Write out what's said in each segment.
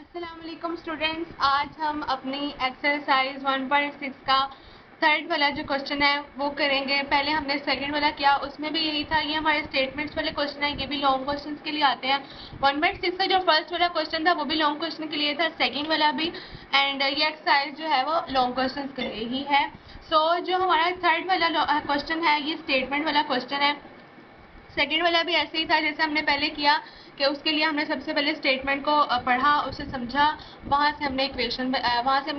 अस्सलाम वालेकुम स्टूडेंट्स, आज हम अपनी एक्सरसाइज 1.6 का थर्ड वाला जो क्वेश्चन है वो करेंगे। पहले हमने सेकंड वाला किया, उसमें भी यही था। ये हमारे स्टेटमेंट्स वाले क्वेश्चन है, ये भी लॉन्ग क्वेश्चन के लिए आते हैं। 1.6 का जो फर्स्ट वाला क्वेश्चन था वो भी लॉन्ग क्वेश्चन के लिए था, सेकेंड वाला भी, एंड ये एक्सरसाइज जो है वो लॉन्ग क्वेश्चन के लिए ही है। सो जो हमारा थर्ड वाला क्वेश्चन है ये स्टेटमेंट वाला क्वेश्चन है। सेकेंड वाला भी ऐसे ही था जैसे हमने पहले किया कि उसके लिए हमने सबसे पहले स्टेटमेंट को पढ़ा, उसे समझा, वहाँ से हमने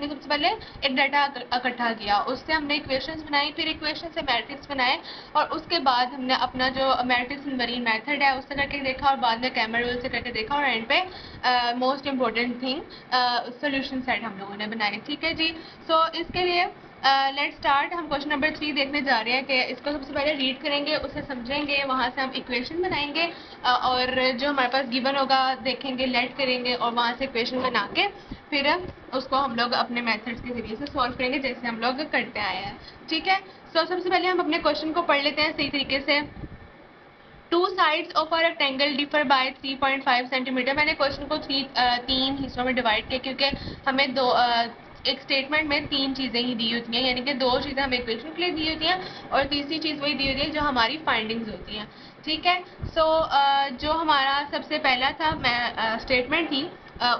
सबसे पहले एक डाटा इकट्ठा किया, उससे हमने इक्वेशंस बनाई, फिर इक्वेशन से मैट्रिक्स बनाए, और उसके बाद हमने अपना जो मैट्रिक्स इनवेरिएंट मेथड है उससे करके देखा, और बाद में कैमरा रूल से करके देखा, और एंड पे most important thing solution set हम लोगों ने बनाए। ठीक है जी। सो इसके लिए लेट्स स्टार्ट। हम क्वेश्चन नंबर 3 देखने जा रहे हैं कि इसको सबसे पहले रीड करेंगे, उसे समझेंगे, वहाँ से हम इक्वेशन बनाएंगे, और जो हमारे पास गिवन होगा देखेंगे, लेट करेंगे, और वहाँ से इक्वेशन बना के फिर उसको हम लोग अपने मेथड्स के जरिए से सॉल्व करेंगे जैसे हम लोग करते आए हैं। ठीक है। सो सबसे पहले हम अपने क्वेश्चन को पढ़ लेते हैं सही तरीके से। Two sides of a rectangle differ by 3.5 centimetre. मैंने क्वेश्चन को तीन हिस्सों में डिवाइड किया क्योंकि हमें एक स्टेटमेंट में तीन चीज़ें ही दी होती हैं, यानी कि दो चीज़ें हमें इक्वेशन के लिए दी होती हैं और तीसरी चीज़ वही दी होती है जो हमारी फाइंडिंग्स होती हैं। ठीक है। सो जो हमारा सबसे पहला था स्टेटमेंट थी,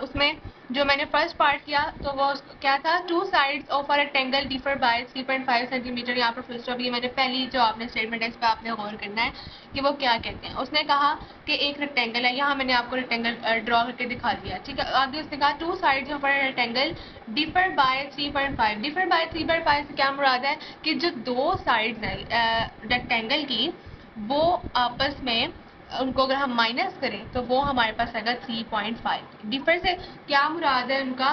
उसमें जो मैंने फर्स्ट पार्ट किया तो वो क्या था, two sides of a rectangle differ by 3.5 centimetre. यहाँ पर फुल स्टॉप। ये मैंने पहली जो आपने स्टेटमेंट है इस पर आपने गौर करना है कि वो क्या कहते हैं। उसने कहा कि एक रेक्टेंगल है, यहाँ मैंने आपको रेक्टेंगल ड्रॉ करके दिखा दिया। ठीक है। आगे उसने कहा two sides of a rectangle differ by 3.5। Differ by 3.5 से क्या मुराद है कि जो दो साइड्स हैं रेक्टेंगल की, वो आपस में उनको अगर हम माइनस करें तो वो हमारे पास आएगा 3.5। डिफर से क्या मुराद है उनका?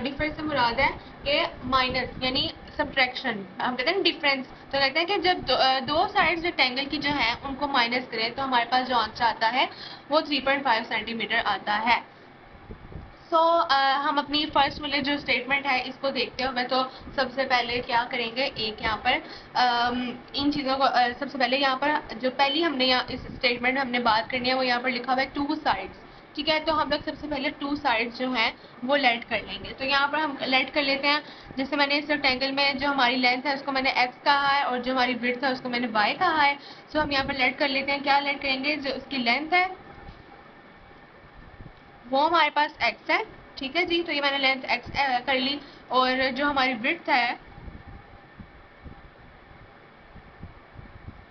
डिफर से मुराद है कि माइनस यानी सब्ट्रैक्शन, हम कहते हैं डिफरेंस। तो कहते हैं कि जब दो साइड्स रेक्टेंगल की जो है उनको माइनस करें तो हमारे पास जो आंसर आता है वो 3.5 सेंटीमीटर आता है। सो हम अपनी फर्स्ट वाले जो स्टेटमेंट है इसको देखते हुए तो सबसे पहले क्या करेंगे, एक यहाँ पर इन चीज़ों को सबसे पहले यहाँ पर जो पहली हमने यहाँ इस स्टेटमेंट में हमने बात करनी है वो यहाँ पर लिखा हुआ है टू साइड्स। ठीक है। तो हम लोग सबसे पहले टू साइड्स जो हैं वो लेट कर लेंगे। तो यहाँ पर हम लेट कर लेते हैं। जैसे मैंने इस रेक्टेंगल में जो हमारी लेंथ है उसको मैंने x कहा है और जो हमारी ब्रेड्थ है उसको मैंने y कहा है। सो हम यहाँ पर लेट कर लेते हैं। क्या लेट करेंगे? जो उसकी लेंथ है वो हमारे पास x है। ठीक है जी। तो ये मैंने लेंथ x कर ली, और जो हमारी ब्रेड्थ है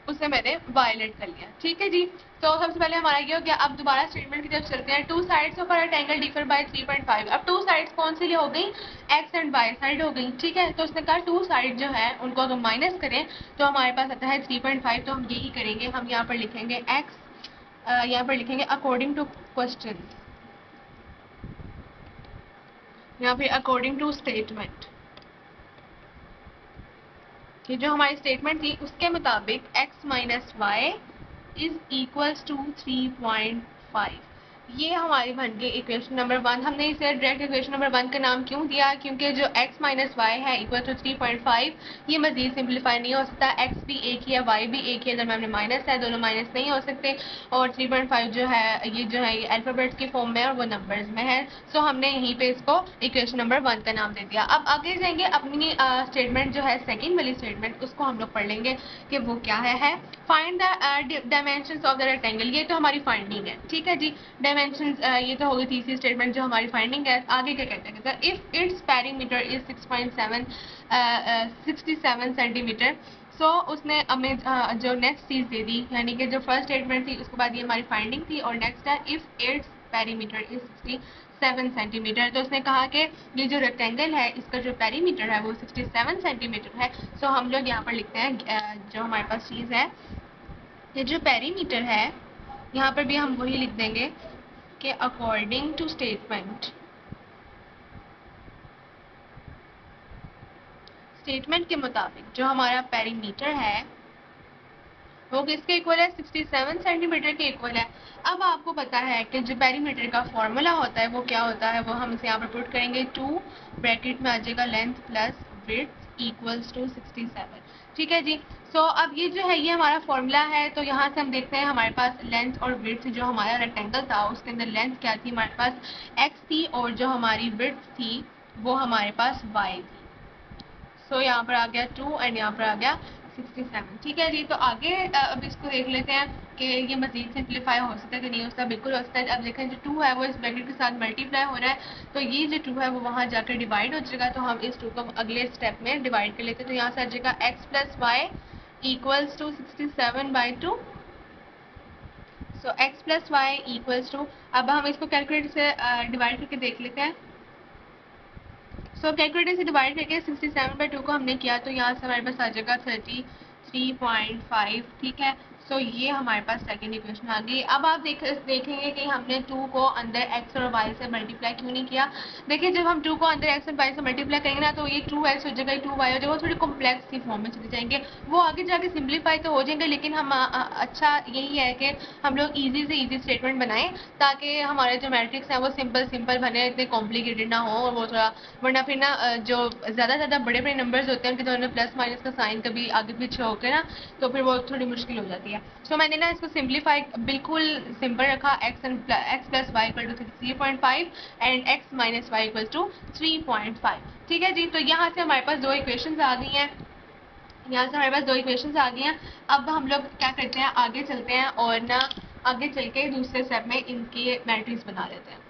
उसे मैंने वायलेट कर लिया। ठीक है जी। तो सबसे पहले हमारा ये हो गया। अब दोबारा स्टेटमेंट की तरफ चलते हैं। Two sides of a rectangle differ by 3.5। अब टू साइड्स कौन सी हो गई? एक्स एंड वाई साइड हो गई। ठीक है। तो उसने कहा टू साइड जो है उनको अगर माइनस करें तो हमारे पास आता है 3.5। तो हम यही करेंगे, हम यहाँ पर लिखेंगे एक्स, यहाँ पर लिखेंगे अकॉर्डिंग टू क्वेश्चन, या फिर अकॉर्डिंग टू स्टेटमेंट। ये जो हमारी स्टेटमेंट थी उसके मुताबिक x minus y is equals to 3.5। ये हमारी बन गई इक्वेशन नंबर 1। हमने इसे डायरेक्ट इक्वेशन नंबर 1 का नाम क्यों दिया? क्योंकि जो x माइनस वाई है इक्वल टू 3.5, ये मजीद सिंप्लीफाई नहीं हो सकता। x भी एक ही है, y भी एक ही है, दरम्यान में माइनस है, दोनों माइनस नहीं हो सकते। और 3.5 जो है ये अल्फ़ाबेट्स की फॉर्म में और वो नंबर्स में है। सो हमने यहीं पे इसको इक्वेशन नंबर 1 का नाम दे दिया। अब आगे जाएंगे, अपनी स्टेटमेंट जो है सेकेंड वाली स्टेटमेंट उसको हम लोग पढ़ लेंगे कि वो क्या है। Find the dimensions of the rectangle. ये तो हमारी फाइंडिंग है। ठीक है जी। डायमेंशंस ये तो होगी तीसरी स्टेटमेंट जो हमारी फाइंडिंग है। आगे क्या कहते हैं? If it's perimeter is 67 centimetre. So उसने हमें जो नेक्स्ट चीज़ दे दी, यानी कि जो फर्स्ट स्टेटमेंट थी उसके बाद ये हमारी फाइंडिंग थी, और नेक्स्ट है if it's perimeter is 67 centimetre. तो उसने कहा कि ये जो रेक्टेंगल है इसका जो पेरीमीटर है वो 67 सेंटीमीटर है। सो हम लोग यहाँ पर लिखते हैं जो हमारे पास चीज़ है, ये जो पेरीमीटर है यहाँ पर भी हम वही लिख देंगे कि अकॉर्डिंग टू स्टेटमेंट, स्टेटमेंट के मुताबिक जो हमारा पेरीमीटर है वो किसके इक्वल है? 67 सेंटीमीटर के इक्वल है। अब आपको पता है कि जो पेरीमीटर का फॉर्मूला होता है वो क्या होता है, वो हम इसे यहाँ पर पुट करेंगे। 2 ब्रैकेट में आ जाएगा length plus width equals to 67। ठीक है जी। सो अब ये जो है ये हमारा फॉर्मूला है। तो यहाँ से हम देखते हैं हमारे पास लेंथ और विड्थ, जो हमारा रेक्टेंगल था उसके अंदर लेंथ क्या थी, हमारे पास x थी, और जो हमारी विड्थ थी वो हमारे पास y थी। सो यहाँ पर आ गया 2 एंड यहाँ पर आ गया 67। ठीक है जी। तो आगे अब इसको देख लेते हैं कि ये मजीद सिंप्लीफाई हो सकता है कि नहीं हो सकता। बिल्कुल हो सकता है। अब देखें जो 2 है वो इस ब्रैकेट के साथ मल्टीप्लाई हो रहा है, तो ये जो 2 है वो वहाँ जाकर डिवाइड हो जाएगा। तो हम इस 2 को अगले स्टेप में डिवाइड कर लेते हैं। तो यहाँ से आ जाएगा x plus y equals to 67/2। So x plus y equals to, अब हम इसको कैलकुलेटर से डिवाइड करके देख लेते हैं। सो कैलकुलेटर से डिवाइड करके 67/2 को हमने किया, तो यहाँ से हमारे पास आ जाएगा 33.5। ठीक है। सो ये हमारे पास सेकंड इक्वेशन आ गई। अब आप देखेंगे कि हमने 2 को अंदर x और y से मल्टीप्लाई क्यों नहीं किया। देखिए जब हम 2 को अंदर x और y से मल्टीप्लाई करेंगे ना, तो ये 2x हो जाएगा, 2y हो जाएगा, वो थोड़ी कॉम्प्लेक्स सी फॉर्म में चले जाएंगे। वो आगे जाके सिंप्लीफाई तो हो जाएंगे, लेकिन हम अच्छा यही है कि हम लोग ईजी से ईजी स्टेटमेंट बनाएं, ताकि हमारे जो मैट्रिक्स हैं वो सिंपल सिंपल बने, इतने कॉम्प्लिकेटेड ना हो। और वो थोड़ा, वरना फिर ना जो ज़्यादा बड़े बड़े नंबर्स होते हैं उनके दोनों प्लस माइनस का साइन कभी आगे पीछे होकर ना, तो फिर वो थोड़ी मुश्किल हो जाती है। सो मैंने ना इसको सिंप्लीफाई बिल्कुल सिंपल रखा, x plus y equal to 3.5 and x minus y equal to 3.5। ठीक है जी। तो यहाँ से हमारे पास दो इक्वेशंस आ गई हैं। यहाँ से हमारे पास दो इक्वेशंस आ गई हैं। अब हम लोग क्या करते हैं, आगे चलते हैं और ना आगे चल के दूसरे स्टेप में इनकी मैट्रिक्स बना लेते हैं।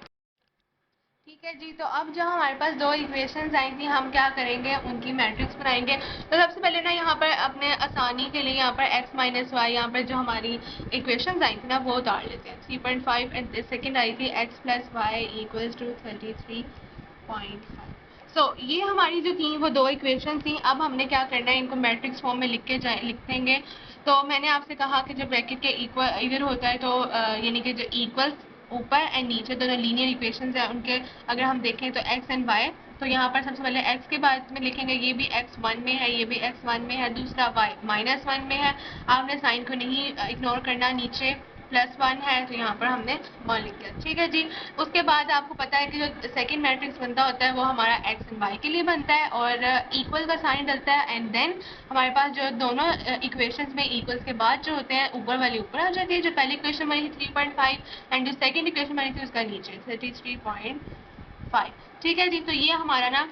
ठीक है जी। तो अब जो हमारे पास दो इक्वेशंस आई थी, हम क्या करेंगे, उनकी मैट्रिक्स बनाएंगे। तो सबसे पहले ना यहाँ पर अपने आसानी के लिए यहाँ पर x माइनस वाई, यहाँ पर जो हमारी इक्वेशंस आई थी ना वो उतार लेते हैं। 3.5 एंड सेकेंड आई थी x plus y equals to 33.5। So ये हमारी जो थी वो दो इक्वेशन थी। अब हमने क्या करना है, इनको मैट्रिक्स फॉर्म में लिख देंगे। तो मैंने आपसे कहा कि जब ब्रैकेट के इक्वल इधर होता है, तो यानी कि जो इक्वल्स ऊपर एंड नीचे दोनों लीनियर इक्वेशंस है, उनके अगर हम देखें तो x एंड y, तो यहाँ पर सबसे पहले x के बाद में लिखेंगे, ये भी x1 में है, ये भी x1 में है, दूसरा y -1 में है। आपने साइन को नहीं इग्नोर करना, नीचे +1 है तो यहाँ पर हमने 1 लिख दिया। ठीक है जी। उसके बाद आपको पता है कि जो सेकंड मैट्रिक्स बनता होता है वो हमारा x एंड y के लिए बनता है, और इक्वल का साइन डलता है, एंड देन हमारे पास जो दोनों इक्वेशंस में इक्वल्स के बाद जो होते हैं ऊपर वाली ऊपर आ जाती है। जो पहली इक्वेशन बनी थी 3.5 एंड जो सेकंड इक्वेशन बनी थी उसका नीचे 33.5। ठीक है जी। तो ये हमारा ना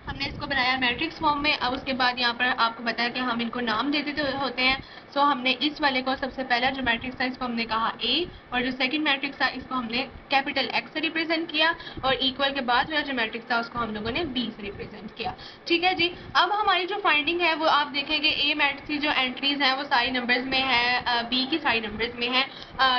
हमने इसको बनाया मैट्रिक्स फॉर्म में। अब उसके बाद यहाँ पर आपको बताया कि हम इनको नाम देते तो होते हैं। सो हमने इस वाले को, सबसे पहला जो मैट्रिक्स था इसको हमने कहा A, और जो सेकंड मैट्रिक्स था इसको हमने कैपिटल X से रिप्रेजेंट किया, और इक्वल के बाद वाला जो मैट्रिक्स था उसको हम लोगों ने B से रिप्रेजेंट किया। ठीक है जी। अब हमारी जो फाइंडिंग है वो आप देखेंगे, A मैट्रिक्स की जो एंट्रीज हैं वो सारी नंबर्स में है, B की सारी नंबर्स में है।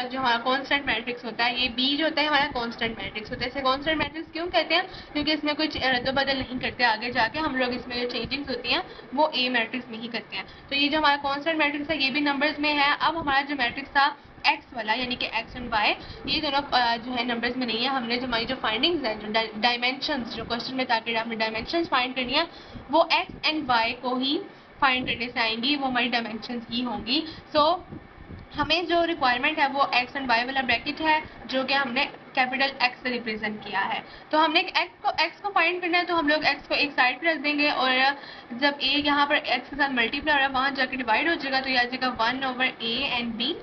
जो हमारा कॉन्स्टेंट मैट्रिक्स होता है, ये B जो होता है हमारा कॉन्स्टेंट मैट्रिक्स होता है। इसे कॉन्स्टेंट मैट्रिक्स क्यों कहते हैं, क्योंकि इसमें कुछ रद्द-बदल नहीं करते, आगे जाके हम लोग इसमें जो चेंजिंग्स होती हैं वो A मैट्रिक्स में ही करते हैं। तो ये जो हमारा कॉन्स्टेंट मैट्रिक्स है ये भी नंबर्स में है। अब हमारा जो मैट्रिक्स था x वाला, यानी कि x एंड y, ये दोनों जो है नंबर्स में नहीं है। हमने जो हमारी जो फाइंडिंग्स हैं, जो डायमेंशंस, जो क्वेश्चन में ताकि आपने डायमेंशंस फाइंड करनी है, वो x एंड y को ही फाइंड करने से आएंगी, वो हमारी डायमेंशंस ही होंगी। सो हमें जो रिक्वायरमेंट है वो x एंड y वाला ब्रैकेट है, जो कि हमने कैपिटल X से रिप्रेजेंट किया है। तो हमने x को फाइंड करना है, तो हम लोग x को एक साइड पे रख देंगे, और जब a यहाँ पर x के साथ मल्टीप्लाई हो रहा है वहाँ जाकर डिवाइड हो जाएगा, तो ये आ जाएगा 1/a एंड b।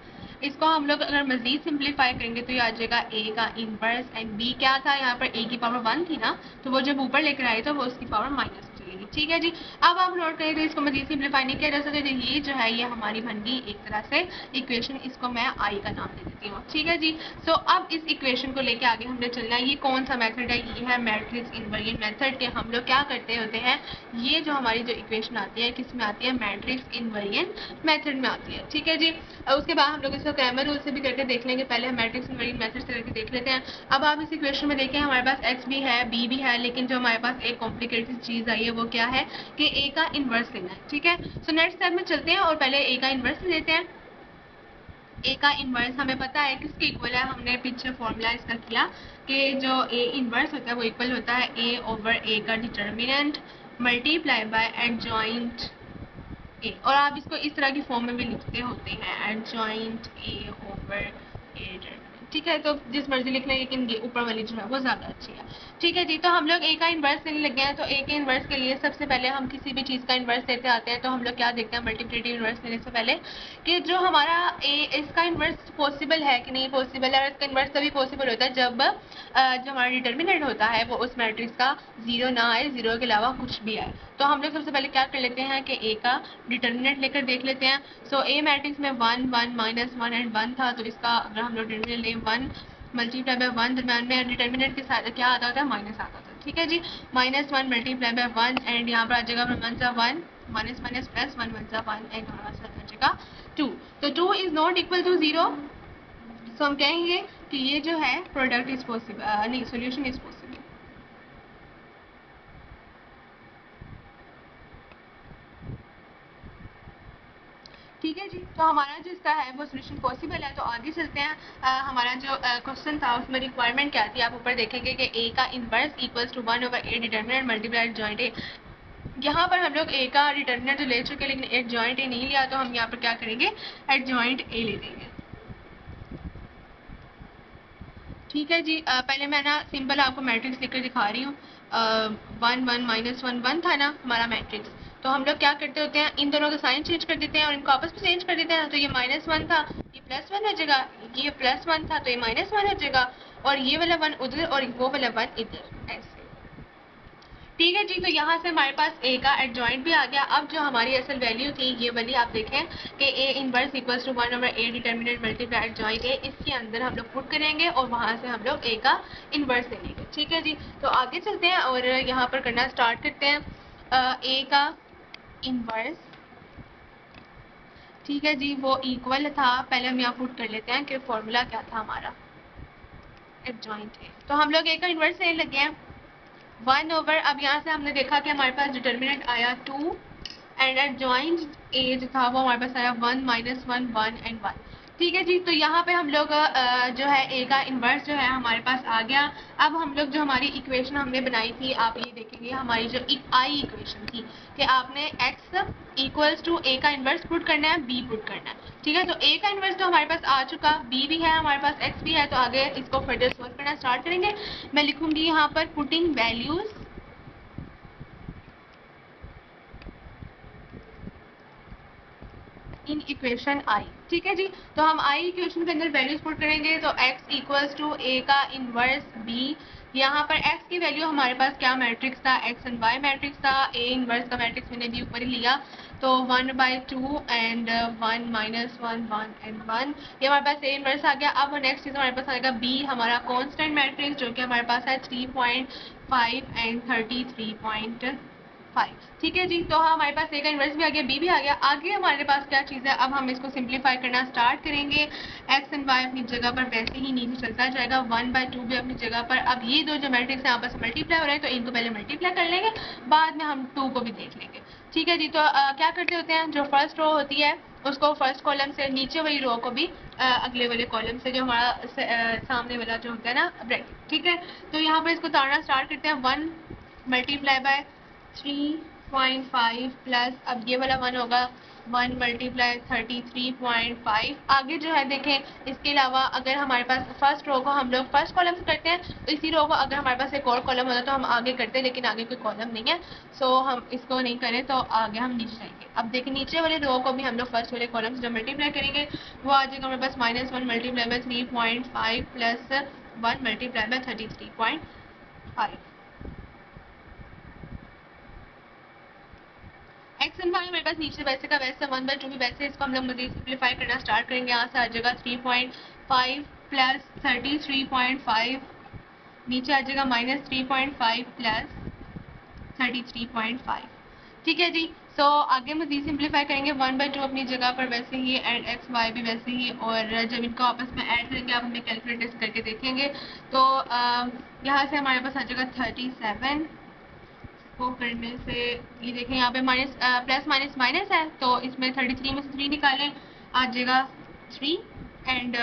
इसको हम लोग अगर मजीद सिंप्लीफाई करेंगे तो ये आ जाएगा a का इनवर्स, एंड b क्या था, यहाँ पर a की पावर 1 थी ना, तो वो जब ऊपर लेकर आए तो वो उसकी पावर माइनस हो जाएगी। ठीक है जी। अब आप नोट करें तो इसको मजीद सिंप्लीफाई नहीं किया जा सकता, तो ये जो है ये हमारी बन गई एक तरह से इक्वेशन, इसको मैं I का नाम दे देती हूँ। ठीक है जी। सो अब इस इक्वेशन को लेके आगे हमने चलना है। ये कौन सा मेथड है, ये है मैट्रिक्स इनवर्जन मेथड के। हम लोग क्या करते होते हैं, ये जो हमारी जो इक्वेशन आती है किस में आती है, मैट्रिक्स इनवर्जन मेथड में आती है। ठीक है जी। उसके बाद हम लोग इसको क्रैमर रूल से भी करके देख लेंगे। पहले हम मैट्रिक्स इनवर्जन मेथड से करके देख लेते हैं। अब आप इस इक्वेशन में देखें, हमारे पास x भी है, b भी है, लेकिन जो हमारे पास एक कॉम्प्लिकेटेड चीज़ आई है वो क्या है कि a का इन्वर्स लेना है। ठीक है। सो नेक्स्ट स्टेप में चलते हैं और पहले a का इन्वर्स लेते हैं। a का इन्वर्स हमें पता है किसके इक्वल है, हमने पीछे फॉर्मूला इसका किया कि जो a इन्वर्स होता है वो इक्वल होता है a/a का determinant multiply by adjoint a, और आप इसको इस तरह की फॉर्म में भी लिखते होते हैं, एडजॉइंट a/a डिटर्मिनेंट। ठीक है, तो जिस मर्जी लिख लें, लेकिन ये ऊपर वाली जो है वो ज़्यादा अच्छी है। ठीक है जी, तो हम लोग ए का इन्वर्स लेने लगे हैं। तो ए के इन्वर्स के लिए सबसे पहले हम किसी भी चीज़ का इन्वर्स लेते आते हैं, तो हम लोग क्या देखते हैं मल्टीप्लिकेटिव इन्वर्स लेने से पहले कि जो हमारा ए, इसका इन्वर्स पॉसिबल है कि नहीं पॉसिबल है। और इसका इन्वर्स तभी पॉसिबल होता है जब जो हमारा डिटर्मिनेंट होता है वो उस मैट्रिक्स का जीरो ना आए, जीरो के अलावा कुछ भी आए। तो हम लोग सबसे पहले क्या कर लेते हैं कि ए का डिटर्मिनेंट लेकर देख लेते हैं। सो ए मैट्रिक्स में 1 1 -1 एंड 1 था, तो इसका अगर हम लोग डिटर्मिनेंट लें 1 मल्टीप्लाई बाय 1, दरम्यान में डिटर्मिनेंट के साथ क्या आता था, माइनस आता था। ठीक है जी, -1 मल्टीप्लाई बाय 1 एंड यहाँ पर आ जाएगा 1 सा 1 माइनस माइनस प्लस 1 1 सा 1 एंड हमारे साथ आ जाएगा 2। तो 2 इज नॉट इक्वल टू 0, तो हम कहेंगे कि ये जो है प्रोडक्ट इज पॉसिबल, नहीं सोल्यूशन इज पॉसिबल। ठीक है जी, तो हमारा जो इसका है वो सोल्यूशन पॉसिबल है। तो आगे चलते हैं। हमारा जो क्वेश्चन था उसमें रिक्वायरमेंट क्या थी, आप ऊपर देखेंगे कि ए का inverse equals to 1 over A determinant multiplied joint A. यहाँ पर हम लोग ए का डिटर्मिनेंट तो ले चुके, लेकिन एड जॉइंट ए नहीं लिया, तो हम यहाँ पर क्या करेंगे, एड जॉइंट ए ले देंगे। ठीक है जी, पहले मैं ना सिंपल आपको मैट्रिक्स लिखकर दिखा रही हूँ। 1 1 -1 1 था ना हमारा मैट्रिक्स, तो हम लोग क्या करते होते हैं, इन दोनों का साइन चेंज कर देते हैं और इनको आपस में चेंज कर देते हैं। तो ये -1 था, ये +1 हो जाएगा, ये +1 था तो ये -1 हो जाएगा, और ये वाला 1 उधर और वो वाला 1 इधर, ऐसे। ठीक है जी, तो यहाँ से हमारे पास ए का एडजॉइंट भी आ गया। अब जो हमारी असल वैल्यू थी ये वाली आप देखें कि A inverse equals to 1 over A determinant multiply adjoint A, इसके अंदर हम लोग पुट करेंगे और वहाँ से हम लोग ए का इनवर्स ले लेंगे। ठीक है जी, तो आगे चलते हैं और यहाँ पर करना स्टार्ट करते हैं। ए का इनवर्स, ठीक है जी, वो इक्वल था, पहले हम यहाँ पुट कर लेते हैं कि फॉर्मूला क्या था हमारा एडजॉइंट ए। तो हम लोग ए का इनवर्स लेने लगे हैं 1 ओवर, अब यहाँ से हमने देखा कि हमारे पास डिटर्मिनेंट आया 2 एंड एडजॉइंट ए जो था वो हमारे पास आया 1 -1 1 एंड 1। ठीक है जी, तो यहाँ पे हम लोग जो है ए का इन्वर्स जो है हमारे पास आ गया। अब हम लोग जो हमारी इक्वेशन हमने बनाई थी, आप ये देखेंगे हमारी जो आई इक्वेशन थी कि आपने x इक्वल्स टू ए का इन्वर्स पुट करना है, b पुट करना है। ठीक है, तो ए का इन्वर्स तो हमारे पास आ चुका, b भी है हमारे पास, x भी है, तो आगे इसको फर्दर सॉल्व करना स्टार्ट करेंगे। मैं लिखूंगी यहाँ पर पुटिंग वैल्यूज इन इक्वेशन आई। ठीक है जी, तो हम आई इक्वेशन के अंदर वैल्यूज पुट करेंगे। तो x इक्वल्स टू ए का इनवर्स b, यहाँ पर x की वैल्यू हमारे पास क्या मैट्रिक्स था, x एंड y मैट्रिक्स था। a इनवर्स का मैट्रिक्स मैंने भी ऊपर ही लिया, तो 1/2 एंड 1 -1 1 एंड 1, ये हमारे पास a इनवर्स आ गया। अब नेक्स्ट चीज हमारे पास आएगा b, हमारा कांस्टेंट मैट्रिक्स, जो कि हमारे पास है 3.5 एंड 33.5। ठीक है जी, तो हमारे पास ए का इन्वर्स भी आ गया, बी भी आ गया। आगे हमारे पास क्या चीज़ है, अब हम इसको सिंप्लीफाई करना स्टार्ट करेंगे। एक्स एंड वाई अपनी जगह पर वैसे ही नीचे चलता जाएगा, 1/2 भी अपनी जगह पर। अब ये दो जो मैट्रिक्स है आपस में मल्टीप्लाई हो रहे हैं, तो इनको पहले मल्टीप्लाई कर लेंगे, बाद में हम 2 को भी देख लेंगे। ठीक है जी, तो क्या करते होते हैं, जो फर्स्ट रो होती है उसको फर्स्ट कॉलम से, नीचे वाली रो को भी अगले वाले कॉलम से, जो हमारा सामने वाला जो होता है ना ब्रैकेट। ठीक है, तो यहाँ पर इसको ताड़ना स्टार्ट करते हैं। 1 मल्टीप्लाई बाय 3.5 प्लस, अब ये वाला 1 होगा 1 मल्टीप्लाई 33.5। आगे जो है देखें, इसके अलावा अगर हमारे पास फर्स्ट रो को हम लोग फर्स्ट कॉलम से करते हैं, तो इसी रो को अगर हमारे पास एक और कॉलम होता तो हम आगे करते हैं, लेकिन आगे कोई कॉलम नहीं है, सो हम इसको नहीं करें, तो आगे हम नीचे जाएंगे। अब देखिए नीचे वाले रो को भी हम लोग फर्स्ट वाले कॉलम से जब मल्टीप्लाई करेंगे, वो आ जाएगा हमारे पास -1 multiply by 3.5 plus 1 multiply by 33.5। X and y हमारे पास नीचे वैसे का वैसे, 1/2 भी वैसे, इसको हम लोग मजीद सिंप्लीफाई करना स्टार्ट करेंगे। यहाँ से आ जाएगा 3.5 प्लस 33.5, नीचे आ जाएगा -3.5 प्लस 33.5। ठीक है जी, सो आगे मजीद सिंप्लीफाई करेंगे, 1/2 अपनी जगह पर वैसे ही एंड एक्स वाई भी वैसे ही, और जब इनको आपस में ऐड करेंगे, आप हमें कैलकुलेटर करके देखेंगे, तो यहाँ से हमारे पास आ जाएगा 37 को करने से, ये देखें यहाँ पे प्लस माइनस माइनस है, तो इसमें 33 में से 3 निकालें, आ जाएगा 3। एंड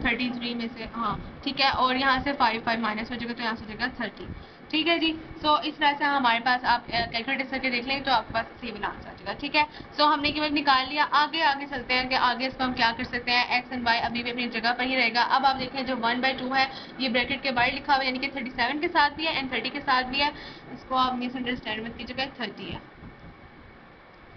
33 में से, हाँ ठीक है, और यहाँ से 5 माइनस हो जाएगा तो यहाँ से हो जाएगा 30। ठीक है जी। सो इस तरह से हमारे पास आप कैलकुलेट करके देख लेंगे तो आपके पास सिविल आंसर आ जाएगा। ठीक है। सो हमने केवल निकाल लिया। आगे चलते हैं कि आगे इसको हम क्या कर सकते हैं। एक्स एंड वाई अभी भी अपनी जगह पर ही रहेगा। अब आप देखें जो 1/2 है ये ब्रैकेट के बाहर लिखा हुआ है, यानी कि 37 के साथ भी है एंड 30 के साथ भी है। इसको आप मिसअंडरस्टैंड मत कीजिएगा, 30 है।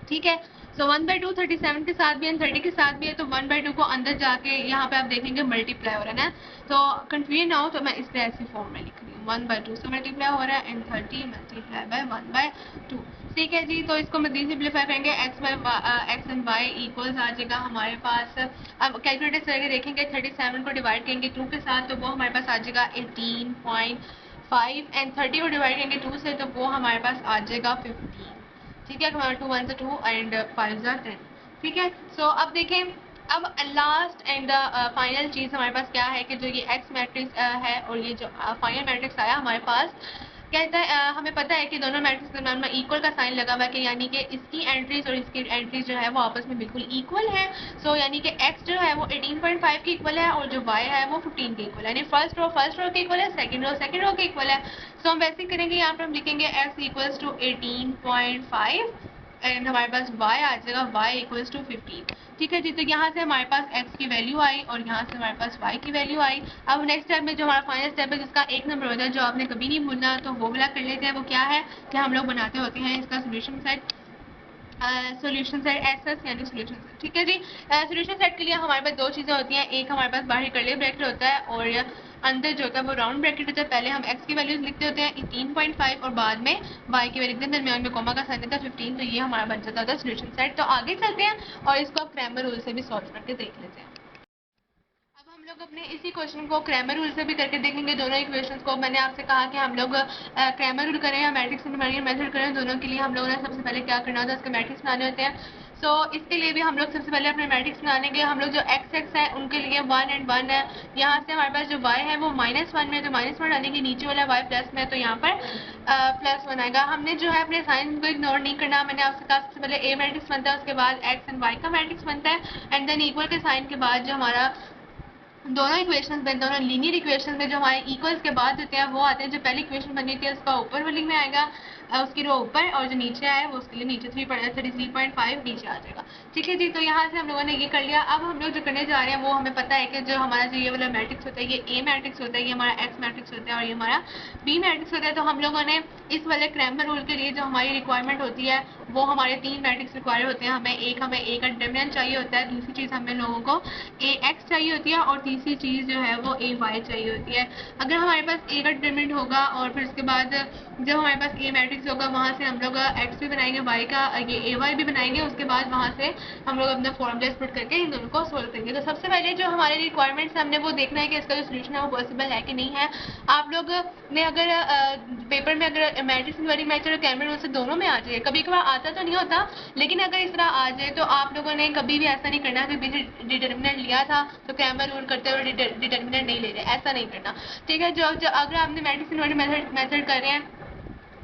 ठीक है। सो 1/2 37 के साथ भी है, 30 के साथ भी है, तो 1/2 को अंदर जाके यहाँ पे आप देखेंगे मल्टीप्लाई हो रहा है ना, तो कंफ्यूजन ना हो तो मैं इस तरह ऐसी फॉर्म में लिख रही हूँ, 1/2 से मल्टीप्लाई हो रहा है एंड 30 मल्टीप्लाई बाय 1/2। ठीक है जी। तो इसको मजीद सिंप्लीफाई करेंगे, एक्स एंड वाई इक्वल्स आ जाएगा हमारे पास। अब कैलकुलेटर करके देखेंगे 37 को डिवाइड करेंगे 2 के साथ तो वो हमारे पास आ जाएगा 18.5 एंड 30 को डिवाइड करेंगे 2 से तो वो हमारे पास आ जाएगा 15। ठीक है। 2 1 2 एंड 5 10। ठीक है। सो अब देखें, अब लास्ट एंड फाइनल चीज़ हमारे पास क्या है कि जो ये एक्स मैट्रिक्स है और ये जो फाइनल मैट्रिक्स आया हमारे पास, कहता है हमें पता है कि दोनों मैट्रिक्स के दरम्यान में इक्वल का साइन लगा हुआ है, कि यानी कि इसकी एंट्रीज और इसकी एंट्रीज जो है वो आपस में बिल्कुल इक्वल है। सो यानी कि x जो है वो 18.5 के इक्वल है और जो y है वो 15 के इक्वल है, यानी फर्स्ट रो के इक्वल है, सेकंड रो के इक्वल है। सो हम वैसे ही करेंगे, यहाँ पर हम लिखेंगे x इक्वल्स टू 18.5 एंड हमारे पास y आ जाएगा y इक्वल्स टू 15। ठीक है जी। तो यहाँ से हमारे पास x की वैल्यू आई और यहाँ से हमारे पास y की वैल्यू आई। अब नेक्स्ट स्टेप में जो हमारा फाइनल स्टेप है जिसका 1 नंबर होता है, जो आपने कभी नहीं भूलना, तो वो वाला कर लेते हैं। वो क्या है कि हम लोग बनाते होते हैं इसका solution set, solution set SS यानी सोल्यूशन सेट। ठीक है जी। सोल्यूशन सेट के लिए हमारे पास दो चीज़ें होती हैं, एक हमारे पास बाहर कर्ली ब्रैकेट होता है और अंदर जो होता है वो राउंड ब्रैकेट होता है। पहले हम x की वैल्यूज लिखते होते हैं 18.5 और बाद में y की वैल्यू दरमियान में कोमा का साइन होता है 15, तो ये हमारा बन जाता है सोल्यूशन सेट। तो आगे चलते हैं और इसको आप क्रैमर रूल से भी सॉल्व करके देख लेते हैं। अब हम लोग अपने इसी क्वेश्चन को क्रैमर रूल से भी करके देखेंगे, दोनों इक्वेशंस को। मैंने आपसे कहा कि हम लोग क्रैमर रूल करें या मैट्रिक्स न्यूमेरिकल मेथड करें, दोनों के लिए हम लोगों ने सबसे पहले क्या करना होता है, उसके मैट्रिक्स बनाने होते हैं। सो इसके लिए भी हम लोग सबसे पहले अपने मैट्रिक्स बना लेंगे। हम लोग जो x है उनके लिए 1 एंड 1 है। यहाँ से हमारे पास जो y है वो -1 में, तो -1 डालेंगे, नीचे वाला y प्लस में, तो यहाँ पर +1 आएगा। हमने जो है अपने साइन को इग्नोर नहीं करना। मैंने आपसे कहा सबसे पहले a मैट्रिक्स बनता है, उसके बाद x एंड y का मैट्रिक्स बनता है एंड देन इक्वल के साइन के बाद जो हमारा दोनों इक्वेशंस में, दोनों लीनियर इक्वेशन में जो हमारे इक्वल्स के बाद होते हैं वो आते हैं। जो पहली इक्वेशन बनी थी उसका ऊपर वाली में आएगा, उसकी रो ऊपर, और जो नीचे आए वो उसके लिए नीचे 33.5 नीचे आ जाएगा। ठीक है जी। तो यहाँ से हम लोगों ने ये कर लिया। अब हम लोग जो करने जा रहे हैं वो हमें पता है कि जो हमारा जो ये वाला मैट्रिक्स होता है ये ए मैट्रिक्स होता है, ये हमारा एक्स मैट्रिक्स होता है और ये हमारा बी मैट्रिक्स होता है। तो हम लोगों ने इस वाले क्रैमर रूल के लिए जो हमारी रिक्वायरमेंट होती है वो हमारे 3 मैट्रिक्स रिक्वायर होते हैं। हमें ए का डिटरमिनेंट चाहिए होता है, दूसरी चीज़ हमें लोगों को ए एक्स चाहिए होती है और तीसरी चीज़ जो है वो ए वाई चाहिए होती है। अगर हमारे पास ए का डिटरमिनेंट होगा और फिर उसके बाद जब हमारे पास ए मैट्रिक्स होगा वहाँ से हम लोग एक्स भी बनाएंगे, वाई का ये ए वाई भी बनाएंगे, उसके बाद वहाँ से हम लोग अपना फॉर्मूला पुट करके इन दोनों को सोल्व करेंगे। तो सबसे पहले जो हमारे रिक्वायरमेंट्स हमने वो देखना है कि इसका जो सोल्यूशन है वो पॉसिबल है कि नहीं है। आप लोग ने अगर पेपर में अगर मैट्रिक्स न्यूमेरिकल मेथड और क्रैमर रूल से दोनों में आ जाए, कभी कभार आता तो नहीं होता, लेकिन अगर इस तरह आ जाए तो आप लोगों ने कभी भी ऐसा नहीं करना कि बीच डिटर्मिनेंट लिया था तो क्रैमर रूल करते हुए डिटर्मिनेंट नहीं ले रहे, ऐसा नहीं करना। ठीक है। जो अगर आपने मैट्रिक्स न्यूमेरिकल मेथड कर रहे हैं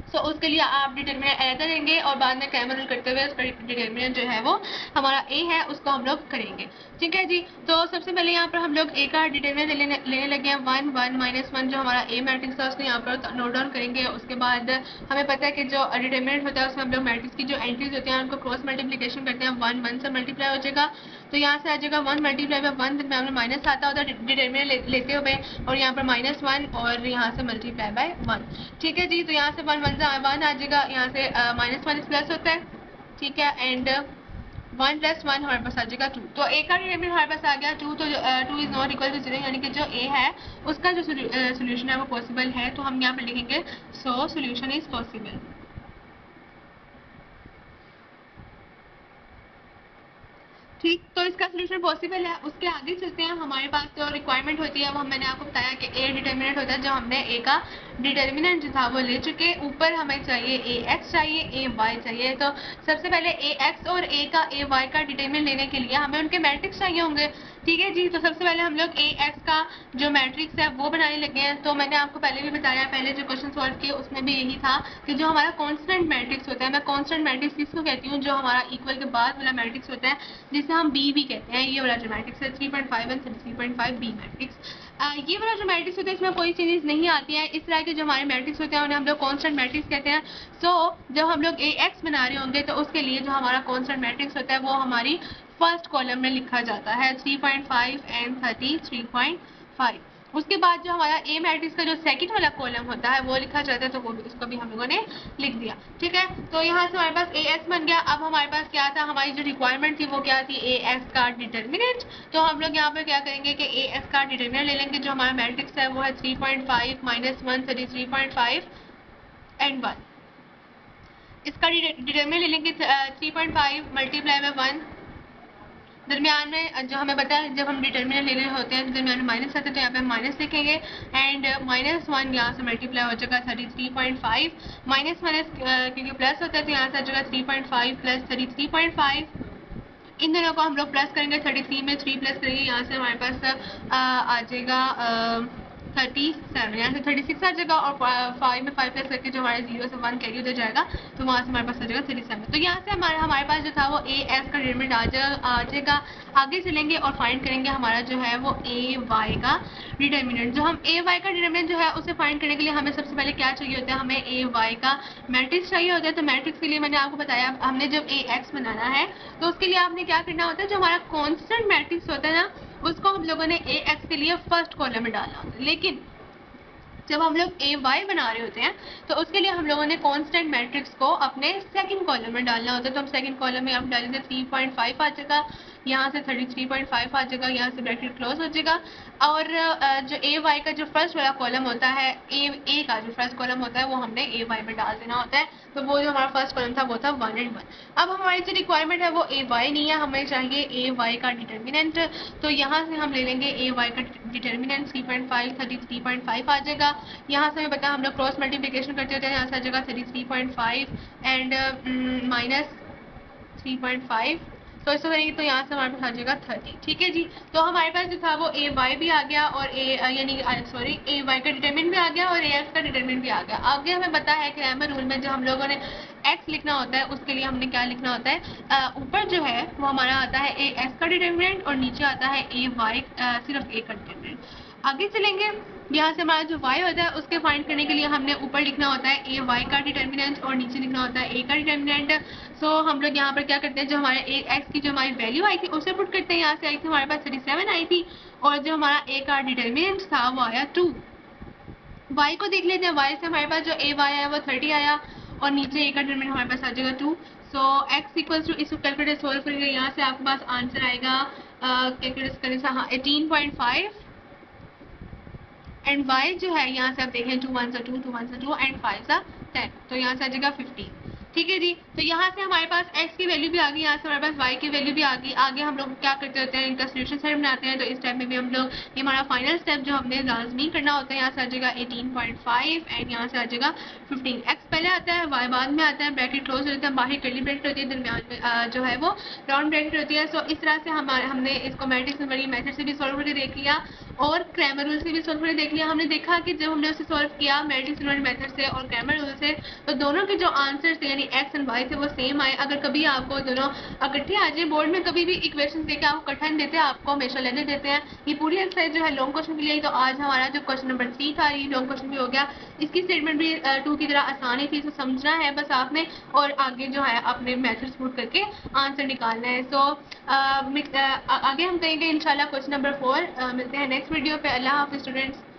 तो उसके लिए आप डिटर्मिनेंट ऐड करेंगे और बाद में क्रैमर रूल करते हुए उसका डिटर्मिनेंट जो है वो हमारा ए है उसको हम लोग करेंगे। ठीक है जी। तो सबसे पहले यहाँ पर हम लोग ए का डिटर्मिनेंट लेने लगे हैं 1 1 -1, जो हमारा ए मैट्रिक्स है उसको यहाँ पर नोट डाउन करेंगे। उसके बाद हमें पता है कि जो डिटर्मिनेंट होता है उसमें हम लोग मैट्रिक्स की जो एंट्रीज होती हैं उनको क्रॉस मल्टीप्लिकेशन करते हैं, 1 1 से मल्टीप्लाई हो जाएगा, तो यहाँ से आ जाएगा 1 मल्टीप्लाई बाय 1, जिसमें हमने माइनस आता होता है डिटर्मिनेंट लेते हुए, और यहाँ पर -1 और यहाँ से मल्टीप्लाई बाय 1। ठीक है जी। तो यहाँ से 1 1 आ जाएगा, यहाँ से -1 प्लस होता है। ठीक है। एंड 1 + 1 हमारे पास आ जाएगा 2। तो ए का डिटरमिनेंट हमारे पास आ गया 2, तो 2 इज नॉट इक्वल टू 0, यानी कि जो ए है उसका जो सोल्यूशन है वो पॉसिबल है। तो हम यहाँ पर लिखेंगे सो सोल्यूशन इज पॉसिबल। ठीक। तो इसका सोल्यूशन पॉसिबल है। उसके आगे चलते हैं। हमारे पास जो रिक्वायरमेंट होती है वो मैंने आपको बताया कि ए डिटर्मिनेंट होता है, जो हमने ए का डिटर्मिनेंट जो था वो ले चुके। ऊपर हमें चाहिए ए एक्स चाहिए, ए वाई चाहिए। तो सबसे पहले ए एक्स और ए का ए वाई का डिटर्मिनेंट लेने के लिए हमें उनके मैट्रिक्स चाहिए होंगे। ठीक है जी। तो सबसे पहले हम लोग ए एक्स का जो मैट्रिक्स है वो बनाने लगे हैं। तो मैंने आपको पहले भी बताया, पहले जो क्वेश्चन सॉल्व किए उसमें भी यही था कि जो हमारा कांस्टेंट मैट्रिक्स होता है, मैं कांस्टेंट मैट्रिक्स किसको कहती हूँ, जो हमारा इक्वल के बाद वाला मैट्रिक्स होता है जिसे हम बी भी कहते हैं। ये वाला जो मैट्रिक्स है 3.5 एंड 3.5 बी मैट्रिक्स, ये वाला जो मैट्रिक्स होता है इसमें कोई चीज़ नहीं आती है। इस तरह के जो हमारे मैट्रिक्स होते हैं उन्हें हम लोग कांस्टेंट मैट्रिक्स कहते हैं। सो जब हम लोग ए एक्स बना रहे होंगे तो उसके लिए जो हमारा कांस्टेंट मैट्रिक्स होता है वो हमारी फर्स्ट कॉलम में लिखा जाता है 3.5 एंड 33.5। उसके बाद जो हमारा ए मैट्रिक्स का जो सेकंड वाला कॉलम होता है वो लिखा जाता है, तो वो उसको भी हम लोगों ने लिख दिया। ठीक है, तो यहाँ से हमारे पास ए एक्स बन गया। अब हमारे पास क्या था, हमारी जो रिक्वायरमेंट थी वो क्या थी, ए एक्स का डिटर्मिनेंट। तो हम लोग यहाँ पर क्या करेंगे कि ए एक्स का डिटर्मिनेंट ले लेंगे। जो हमारा मैट्रिक्स है वो है 3.5 माइनस 1 33.5 एंड 1। इसका डिटर्मिनेंट ले लेंगे 3.5 मल्टीप्लाई में 1, दरमियान में जो हमें पता है जब हम डिटर्मिनेंट ले रहे होते हैं तो दरमियान में माइनस आता है, तो यहाँ पे हम माइनस लिखेंगे एंड माइनस 1 यहाँ से मल्टीप्लाई हो जाएगा 33.5, माइनस माइनस क्योंकि प्लस होता है तो यहाँ से आ जाएगा 3.5 प्लस 33.5। इन दोनों को हम लोग प्लस करेंगे, 33 में 3 प्लस करेंगे, यहाँ से हमारे पास आ जाएगा 37, यहाँ से 36 आ जाएगा और 5 में 5 प्लस करके जो हमारे 0 से 1 कैरी उधर जाएगा तो वहाँ से हमारे पास आ जाएगा 37। तो यहाँ से हमारे पास जो था वो ए एस का डिटरमिनेंट आ जाएगा। आगे चलेंगे और फाइंड करेंगे हमारा जो है वो ए वाई का डिटरमिनेंट। जो हम ए वाई का डिटरमिनेंट जो है उसे फाइंड करने के लिए हमें सबसे पहले क्या चाहिए होता है, हमें ए वाई का मैट्रिक्स चाहिए होता है। तो मैट्रिक्स के लिए मैंने आपको बताया, हमने जब ए एक्स बनाना है तो उसके लिए आपने क्या करना होता है, जो हमारा कॉन्स्टेंट मैट्रिक्स होता है ना उसको हम लोगों ने ए एक्स के लिए फर्स्ट कॉलम में डालना होता है। लेकिन जब हम लोग ए वाई बना रहे होते हैं तो उसके लिए हम लोगों ने कांस्टेंट मैट्रिक्स को अपने सेकंड कॉलम में डालना होता है। तो हम सेकंड कॉलम में आप डालेंगे 3.5 आ जाएगा, यहाँ से 33.5 आ जाएगा, यहाँ से ब्रैकेट क्लोज हो जाएगा। और जो ए वाई का जो फर्स्ट वाला कॉलम होता है, ए का जो फर्स्ट कॉलम होता है वो हमने ए वाई में डाल देना होता है। तो वो जो हमारा फर्स्ट कॉलम था वो था 1 एंड 1। अब हमारी जो रिक्वायरमेंट है वो ए वाई नहीं है, हमें चाहिए ए वाई का डिटर्मिनेंट। तो यहाँ से हम ले लेंगे ए वाई का डिटर्मिनेंट 3.5 33.5 आ जाएगा। यहाँ से हमें पता है हम लोग क्रॉस मल्टीप्लिकेशन करते होते हैं, यहाँ से आ जाएगा 33.5 एंड माइनस 3.5। तो इसको करेंगे तो यहाँ से हमारे पास आ जाएगा 30। ठीक है जी, तो हमारे पास जो था वो ए वाई भी आ गया और यानी सॉरी ए वाई का डिटरमिनेंट भी आ गया और ए एक्स का डिटरमिनेंट भी आ गया। आगे हमें पता है क्रैमर रूल में जो हम लोगों ने एक्स लिखना होता है उसके लिए हमने क्या लिखना होता है, ऊपर जो है वो हमारा आता है ए एक्स का डिटरमिनेंट और नीचे आता है ए वाई सिर्फ ए का डिटरमिनेंट। आगे चलेंगे, यहाँ से हमारा जो y होता है उसके फाइंड करने के लिए हमने ऊपर लिखना होता है ए वाई का डिटर्मिनेंट और नीचे लिखना होता है ए का डिटर्मिनेंट। सो हम लोग यहाँ पर क्या करते हैं, जो हमारे ए एक्स की जो हमारी वैल्यू आई थी उसे पुट करते हैं। यहाँ से आई थी हमारे पास 37 आई थी और जो हमारा ए का डिटर्मिनेंट था वो आया 2। y को देख लेते हैं, y से हमारे पास जो ए वाई आया वो 30 आया और नीचे ए का डिटर्मिनेंट हमारे पास आ जाएगा 2। सो x इक्वल्स टू, इसको कैलकुलेटर सोल्व करेंगे, यहाँ से आपके पास आंसर आएगा कैलकुलेट करने से 18.5 एंड y जो है यहाँ से आप देखें 2 1 2 2 1 2 एंड 5 10, तो यहाँ से आ जाएगा 15। ठीक है जी, तो यहाँ से हमारे पास x की वैल्यू भी आ गई, यहाँ से हमारे पास y की वैल्यू भी आ गई। आगे हम लोग क्या करते होते हैं, इनका सोल्यूशन सेट बनाते हैं। तो इस टाइप में भी हम लोग, ये हमारा फाइनल स्टेप जो हमने लाजमी करना होता है, यहाँ से आ जाएगा 18.5 एंड यहाँ से आ जाएगा 15। x पहले आता है, y बाद में आता है, ब्रैकेट क्लोज होता है, बाहर कर्ली ब्रैकेट होती है, दरमियान में जो है वो राउंड ब्रैकेट होती है। सो इस तरह से हमने इसको मैट्रिक्स नंबरिंग मेथड से भी सॉल्व करके देख लिया और क्रैमर रूल से भी सॉल्व करके देख लिया। हमने देखा कि जब हमने उसे सॉल्व किया मैट्रिक्स नंबरिंग मेथड से और क्रैमर रूल से, तो दोनों के जो आंसर्स थे यानी x एंड y थे वो सेम आए। अगर कभी आपको दोनों इकट्ठे आ जाए, बोर्ड में कभी भी इक्वेशन देके आपको इकट्ठा नहीं देते, आपको हमेशा लेने देते हैं। ये पूरी एक्सरसाइज जो है लॉन्ग क्वेश्चन के लिए। तो आज हमारा जो क्वेश्चन नंबर 3 था ये लॉन्ग क्वेश्चन भी हो गया। इसकी स्टेटमेंट भी 2 की तरह आसान ही थी, तो समझना है बस आपने और आगे जो है अपने मेथड्स पुट करके आंसर निकालना है। सो आगे हम करेंगे इंशाल्लाह क्वेश्चन नंबर 4। मिलते हैं नेक्स्ट वीडियो पे। अल्लाह हाफिज़ स्टूडेंट्स।